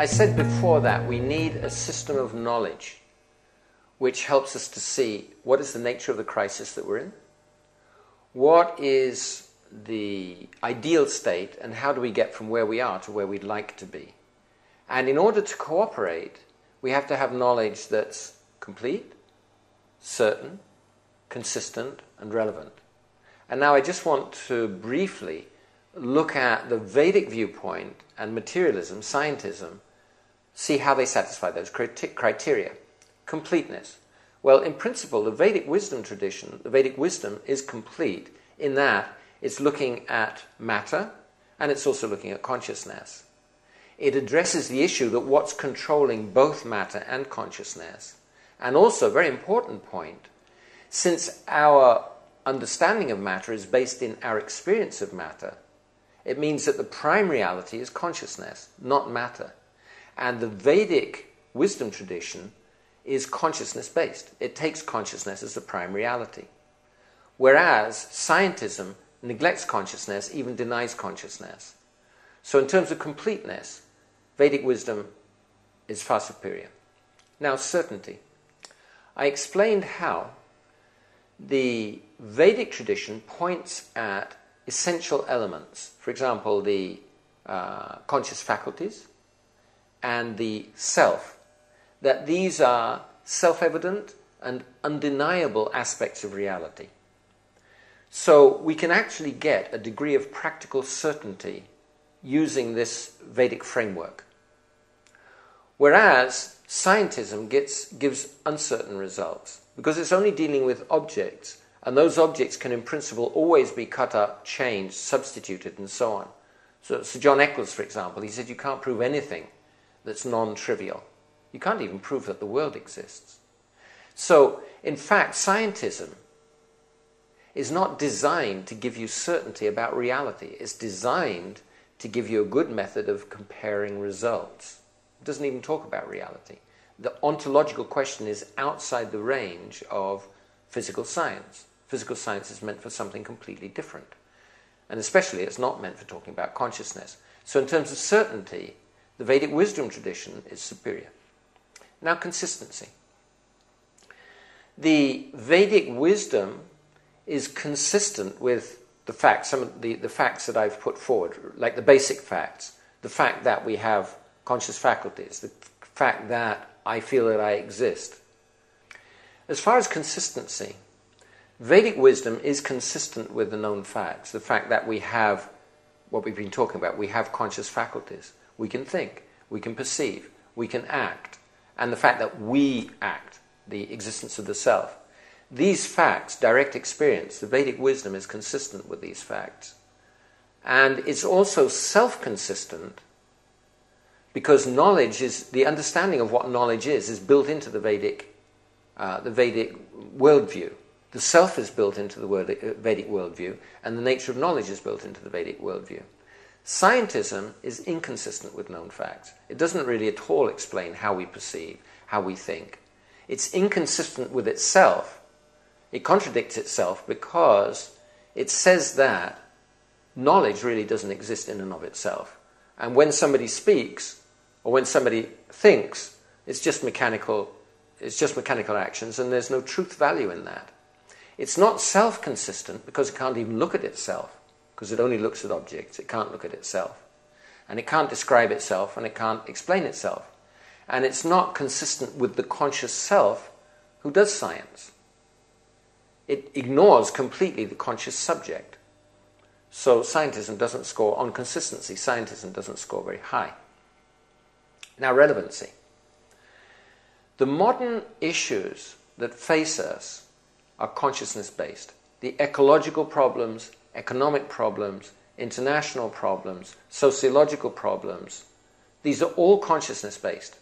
I said before that we need a system of knowledge which helps us to see what is the nature of the crisis that we're in, what is the ideal state, and how do we get from where we are to where we'd like to be. And in order to cooperate, we have to have knowledge that's complete, certain, consistent, and relevant. And now I just want to briefly look at the Vedic viewpoint and materialism, scientism, see how they satisfy those criteria. Completeness. Well, in principle, the Vedic wisdom tradition, the Vedic wisdom is complete in that it's looking at matter and it's also looking at consciousness. It addresses the issue that what's controlling both matter and consciousness. And also, a very important point, since our understanding of matter is based in our experience of matter, it means that the prime reality is consciousness, not matter. And the Vedic wisdom tradition is consciousness-based. It takes consciousness as the prime reality. Whereas scientism neglects consciousness, even denies consciousness. So in terms of completeness, Vedic wisdom is far superior. Now, certainty. I explained how the Vedic tradition points at essential elements. For example, the conscious faculties and the self. That these are self-evident and undeniable aspects of reality. So we can actually get a degree of practical certainty using this Vedic framework. Whereas scientism gives uncertain results, because it's only dealing with objects, and those objects can in principle always be cut up, changed, substituted, and so on. So John Eccles, for example, he said you can't prove anything that's non-trivial. You can't even prove that the world exists. So, in fact, scientism is not designed to give you certainty about reality. It's designed to give you a good method of comparing results. It doesn't even talk about reality. The ontological question is outside the range of physical science. Physical science is meant for something completely different. And especially it's not meant for talking about consciousness. So in terms of certainty, the Vedic wisdom tradition is superior. Now, consistency. The Vedic wisdom is consistent with the facts, some of the facts that I've put forward, like the basic facts, the fact that we have conscious faculties, the fact that I feel that I exist. As far as consistency, Vedic wisdom is consistent with the known facts, the fact that we have what we've been talking about, we have conscious faculties, we can think, we can perceive, we can act, and the fact that we act, the existence of the self. These facts, direct experience, the Vedic wisdom is consistent with these facts. And it's also self-consistent because knowledge is, the understanding of what knowledge is built into the Vedic worldview. The self is built into the Vedic worldview, and the nature of knowledge is built into the Vedic worldview. Scientism is inconsistent with known facts. It doesn't really at all explain how we perceive, how we think. It's inconsistent with itself. It contradicts itself because it says that knowledge really doesn't exist in and of itself. And when somebody speaks, or when somebody thinks, it's just mechanical actions, and there's no truth value in that. It's not self-consistent because it can't even look at itself, because it only looks at objects. It can't look at itself. And it can't describe itself, and it can't explain itself. And it's not consistent with the conscious self who does science. It ignores completely the conscious subject. So scientism doesn't score on consistency. Scientism doesn't score very high. Now, relevancy. The modern issues that face us are consciousness-based. The ecological problems, economic problems, international problems, sociological problems, these are all consciousness-based.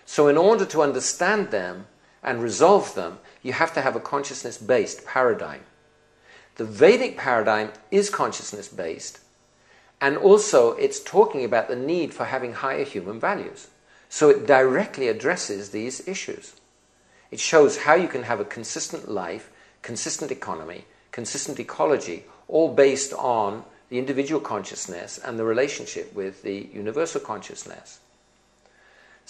So in order to understand them and resolve them, you have to have a consciousness-based paradigm. The Vedic paradigm is consciousness-based, and also it's talking about the need for having higher human values. So it directly addresses these issues. It shows how you can have a consistent life, consistent economy, consistent ecology, all based on the individual consciousness and the relationship with the universal consciousness.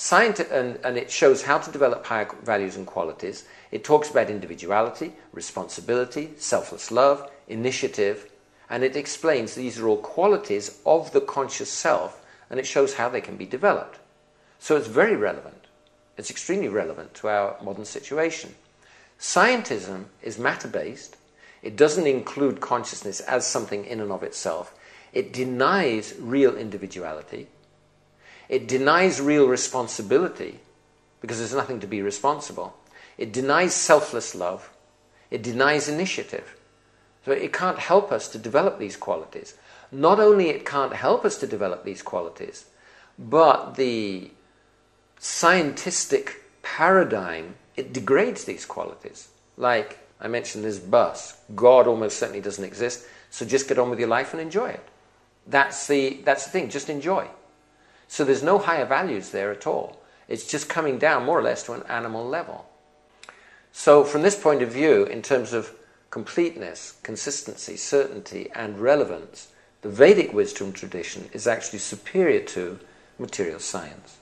And it shows how to develop higher values and qualities. It talks about individuality, responsibility, selfless love, initiative, and it explains these are all qualities of the conscious self, and it shows how they can be developed. So it's very relevant. It's extremely relevant to our modern situation. Scientism is matter-based. It doesn't include consciousness as something in and of itself. It denies real individuality. It denies real responsibility, because there's nothing to be responsible. It denies selfless love. It denies initiative. So it can't help us to develop these qualities. Not only it can't help us to develop these qualities, but the scientistic paradigm, it degrades these qualities. Like I mentioned this bus. God almost certainly doesn't exist, so just get on with your life and enjoy it. That's the thing, just enjoy. So there's no higher values there at all. It's just coming down more or less to an animal level. So from this point of view, in terms of completeness, consistency, certainty, and relevance, the Vedic wisdom tradition is actually superior to material science.